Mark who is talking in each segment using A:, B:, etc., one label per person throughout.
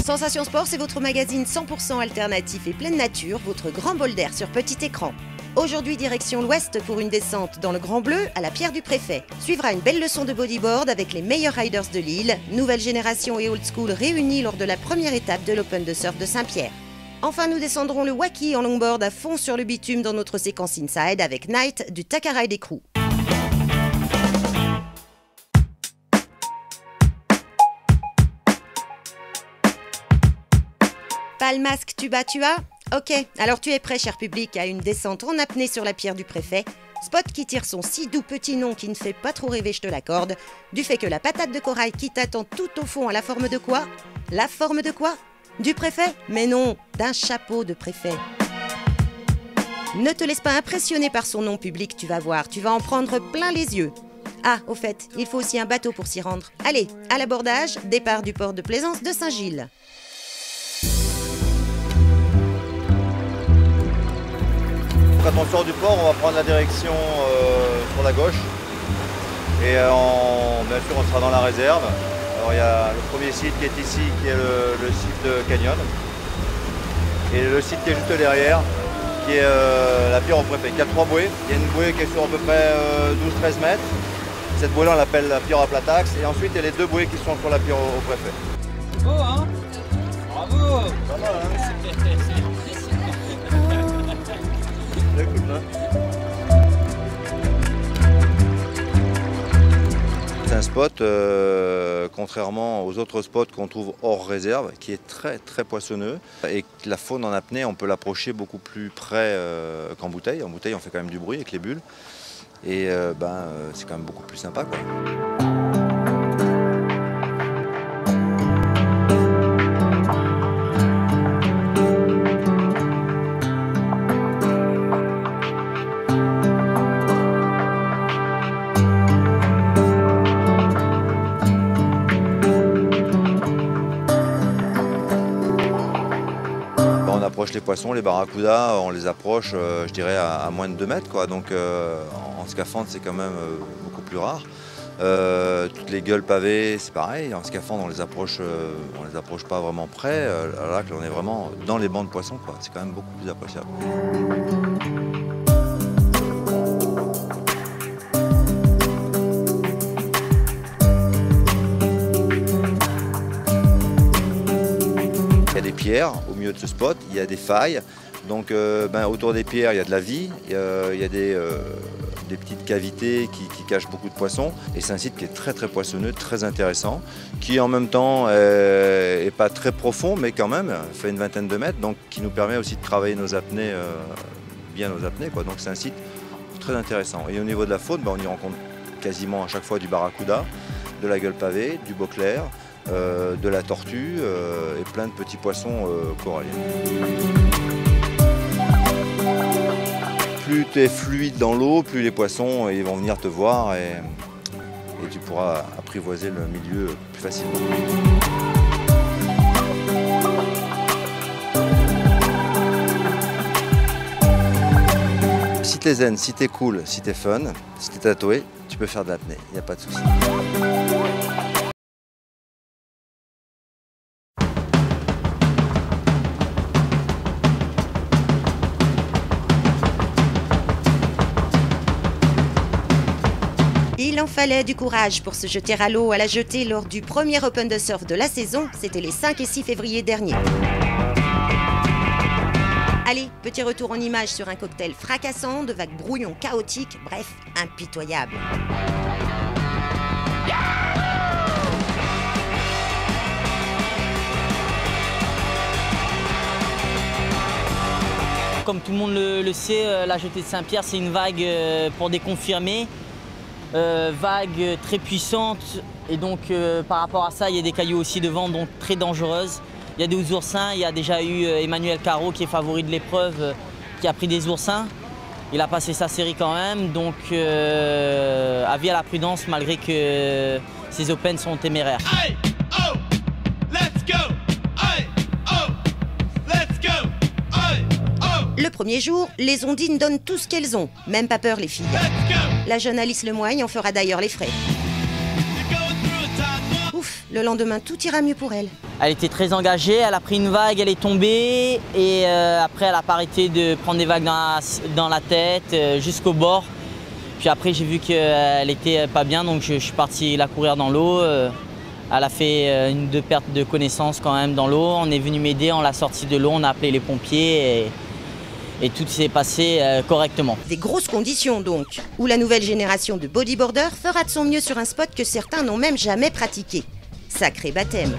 A: Sensation Sport, c'est votre magazine 100% alternatif et pleine nature, votre grand bol d'air sur petit écran. Aujourd'hui, direction l'ouest pour une descente dans le Grand Bleu à la Pierre du Préfet. Suivra une belle leçon de bodyboard avec les meilleurs riders de l'île, nouvelle génération et old school réunis lors de la première étape de l'Open de surf de Saint-Pierre. Enfin, nous descendrons le Wacky en longboard à fond sur le bitume dans notre séquence Inside avec Night du Takaride Crew. Pas le masque, tu as? Ok, alors tu es prêt, cher public, à une descente en apnée sur la Pierre du Préfet. Spot qui tire son si doux petit nom qui ne fait pas trop rêver, je te l'accorde, du fait que la patate de corail qui t'attend tout au fond a la forme de quoi? La forme de quoi? Du préfet? Mais non, d'un chapeau de préfet. Ne te laisse pas impressionner par son nom, public, tu vas voir, tu vas en prendre plein les yeux. Ah, au fait, il faut aussi un bateau pour s'y rendre. Allez, à l'abordage, départ du port de plaisance de Saint-Gilles.
B: Quand on sort du port, on va prendre la direction sur la gauche. Et bien sûr, on sera dans la réserve. Alors, il y a le premier site qui est ici, qui est le site de Canyon. Et le site qui est juste derrière, qui est la Pierre au Préfet. Il y a 3 bouées. Il y a une bouée qui est sur à peu près 12-13 mètres. Cette bouée-là, on l'appelle la Pierre à plat axe. Et ensuite, il y a les 2 bouées qui sont sur la Pierre au Préfet.
C: C'est beau, hein? Bravo!
B: Pas mal, hein? C'est un spot, contrairement aux autres spots qu'on trouve hors réserve, qui est très très poissonneux. Et la faune en apnée, on peut l'approcher beaucoup plus près qu'en bouteille. En bouteille, on fait quand même du bruit avec les bulles. Et c'est quand même beaucoup plus sympa, quoi. On approche les poissons, les barracudas, on les approche, je dirais, à moins de 2 mètres, quoi. Donc en scaphandre, c'est quand même beaucoup plus rare. Toutes les gueules pavées, c'est pareil. En scaphandre, on les approche pas vraiment près. Là, on est vraiment dans les bancs de poissons, quoi. C'est quand même beaucoup plus appréciable. Il y a des pierres au milieu de ce spot, il y a des failles. Donc autour des pierres, il y a de la vie, il y a des petites cavités qui cachent beaucoup de poissons. Et c'est un site qui est très très poissonneux, très intéressant, qui en même temps est pas très profond, mais quand même fait une vingtaine de mètres, donc qui nous permet aussi de travailler nos apnées, bien nos apnées, quoi. Donc c'est un site très intéressant. Et au niveau de la faune, on y rencontre quasiment à chaque fois du barracuda, de la gueule pavée, du beauclair, de la tortue et plein de petits poissons coralliens. Plus tu es fluide dans l'eau, plus les poissons ils vont venir te voir et tu pourras apprivoiser le milieu plus facilement. Si t'es zen, si t'es cool, si t'es fun, si t'es tatoué, tu peux faire de l'apnée, il n'y a pas de souci.
A: Il en fallait du courage pour se jeter à l'eau à la jetée lors du premier Open de surf de la saison, c'était les 5 et 6 février dernier. Allez, petit retour en images sur un cocktail fracassant, de vagues brouillons chaotiques, bref, impitoyable.
C: Comme tout le monde le sait, la jetée de Saint-Pierre, c'est une vague pour des confirmés. Vague très puissante et donc par rapport à ça il y a des cailloux aussi devant, donc très dangereuses. Il y a des oursins, il y a déjà eu Emmanuel Caro qui est favori de l'épreuve qui a pris des oursins. Il a passé sa série quand même, donc avis à la prudence malgré que ces Opens sont téméraires.
D: Hey, oh, let's go. Hey, oh, let's go. Hey, oh,
A: Le premier jour, les ondines donnent tout ce qu'elles ont, même pas peur les filles.
D: let's go.
A: La jeune Alice Lemoigne en fera d'ailleurs les frais.
D: You're going through a time,
A: Ouf, le lendemain tout ira mieux pour elle.
C: Elle était très engagée, elle a pris une vague, elle est tombée et après elle n'a pas arrêté de prendre des vagues dans la tête jusqu'au bord. Puis après j'ai vu qu'elle était pas bien, donc je suis parti la courir dans l'eau. Elle a fait une ou deux pertes de connaissance quand même dans l'eau. On est venu m'aider, on l'a sortie de l'eau, on a appelé les pompiers et tout s'est passé correctement.
A: Des grosses conditions donc, où la nouvelle génération de bodyboarders fera de son mieux sur un spot que certains n'ont même jamais pratiqué. Sacré baptême.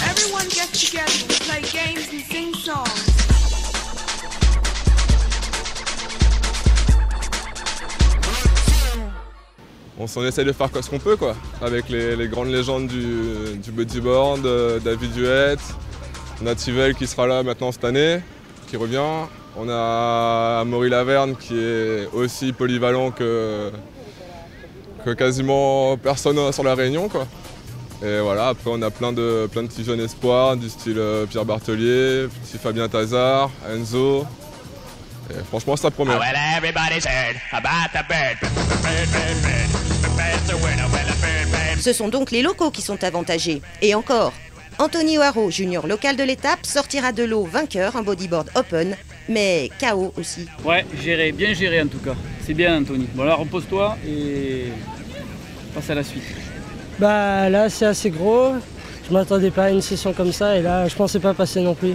E: Everyone gets together to play games and sing songs.
F: On essaie de faire ce qu'on peut, quoi, avec les grandes légendes du bodyboard, David Huet, on a Tivel qui sera là maintenant cette année, qui revient. On a Amaury Laverne qui est aussi polyvalent que quasiment personne sur la Réunion, quoi. Et voilà, après on a plein de petits jeunes espoirs du style Pierre Bartelier, petit Fabien Tazard, Enzo. Et franchement ça promet.
A: Ce sont donc les locaux qui sont avantagés. Et encore, Anthony O'Haraud, junior local de l'étape, sortira de l'eau vainqueur en bodyboard open, mais KO aussi.
G: Ouais, bien géré en tout cas. C'est bien Anthony. Bon là repose-toi et passe à la suite.
H: Bah là c'est assez gros, je m'attendais pas à une session comme ça et là je pensais pas passer non plus.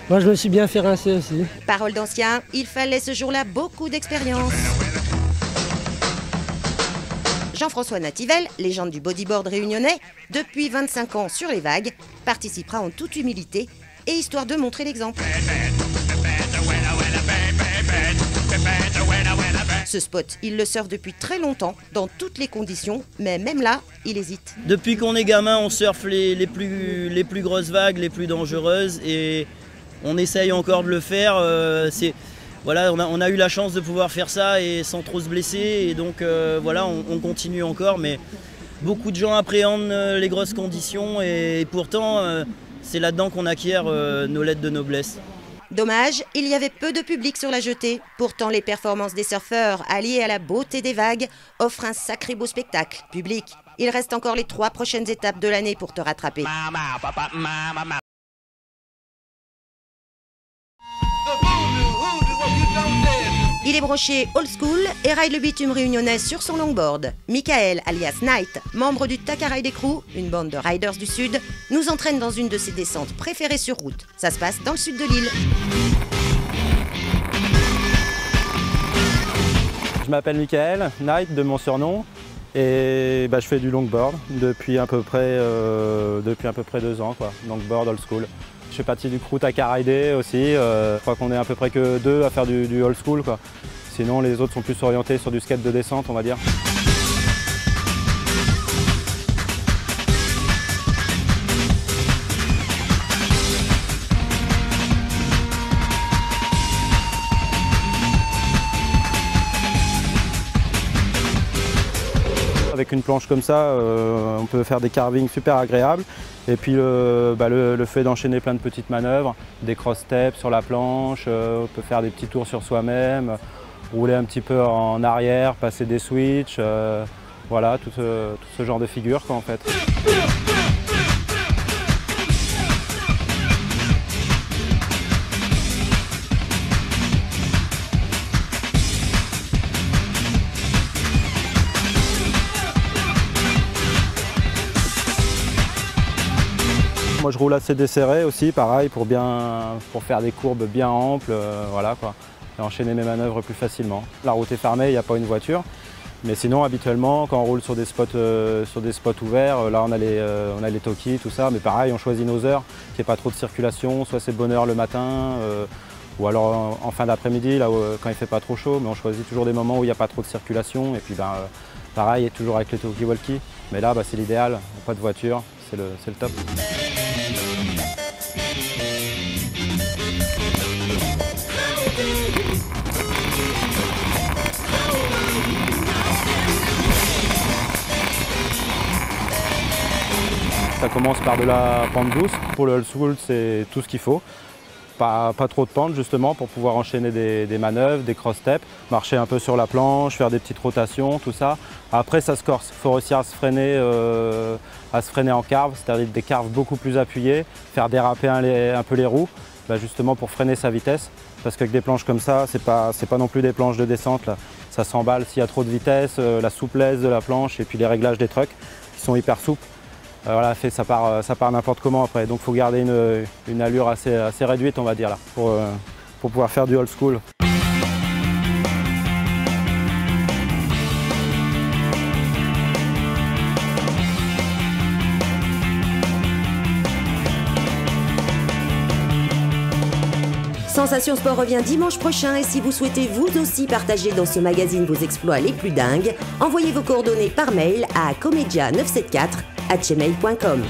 H: Moi je me suis bien fait rincer aussi.
A: Parole d'ancien, il fallait ce jour-là beaucoup d'expérience. Jean-François Nativel, légende du bodyboard réunionnais, depuis 25 ans sur les vagues, participera en toute humilité et histoire de montrer l'exemple. Ce spot, il le surfe depuis très longtemps, dans toutes les conditions, mais même là, il hésite.
I: Depuis qu'on est gamin, on surfe les plus grosses vagues, les plus dangereuses, et on essaye encore de le faire. Voilà, on a eu la chance de pouvoir faire ça et sans trop se blesser, et donc voilà, on continue encore, mais beaucoup de gens appréhendent les grosses conditions, et pourtant, c'est là-dedans qu'on acquiert nos lettres de noblesse.
A: Dommage, il y avait peu de public sur la jetée. Pourtant, les performances des surfeurs, alliées à la beauté des vagues, offrent un sacré beau spectacle. Public, il reste encore les 3 prochaines étapes de l'année pour te rattraper. Il est broché old school et raille le bitume réunionnais sur son longboard. Michael, alias Knight, membre du Takaride Crew, une bande de riders du Sud, nous entraîne dans une de ses descentes préférées sur route. Ça se passe dans le sud de l'île.
J: Je m'appelle Michael, Knight de mon surnom, et je fais du longboard depuis à peu près 2 ans, quoi. Longboard old school. Je fais partie du crew Takaride aussi, je crois qu'on est à peu près que 2 à faire du old school, quoi. Sinon les autres sont plus orientés sur du skate de descente, on va dire. Avec une planche comme ça, on peut faire des carvings super agréables. Et puis le fait d'enchaîner plein de petites manœuvres, des cross-steps sur la planche, on peut faire des petits tours sur soi-même, rouler un petit peu en arrière, passer des switches, voilà, tout ce genre de figures, quoi, en fait. Moi je roule assez desserré aussi, pareil, pour faire des courbes bien amples, voilà, quoi, et enchaîner mes manœuvres plus facilement. La route est fermée, il n'y a pas une voiture, mais sinon habituellement quand on roule sur des spots ouverts, là on a les talkies, tout ça, mais pareil on choisit nos heures, qu'il n'y ait pas trop de circulation, soit c'est de bonne heure le matin, ou alors en fin d'après-midi, là quand il ne fait pas trop chaud, mais on choisit toujours des moments où il n'y a pas trop de circulation, et puis pareil, toujours avec les talkie-walkie, mais là c'est l'idéal, pas de voiture, c'est le top. Ça commence par de la pente douce. Pour le old school, c'est tout ce qu'il faut. pas trop de pente justement pour pouvoir enchaîner des manœuvres, des cross-steps, marcher un peu sur la planche, faire des petites rotations, tout ça. Après ça se corse, il faut réussir à se freiner en carve, c'est-à-dire des carves beaucoup plus appuyées, faire déraper un peu les roues, justement pour freiner sa vitesse. Parce qu'avec des planches comme ça, c'est pas non plus des planches de descente, là. Ça s'emballe s'il y a trop de vitesse, la souplesse de la planche et puis les réglages des trucks qui sont hyper souples. Voilà, ça part n'importe comment après, donc il faut garder une allure assez réduite on va dire là, pour pouvoir faire du old school.
A: Sensation Sport revient dimanche prochain et si vous souhaitez vous aussi partager dans ce magazine vos exploits les plus dingues, envoyez vos coordonnées par mail à comedia974@gmail.com.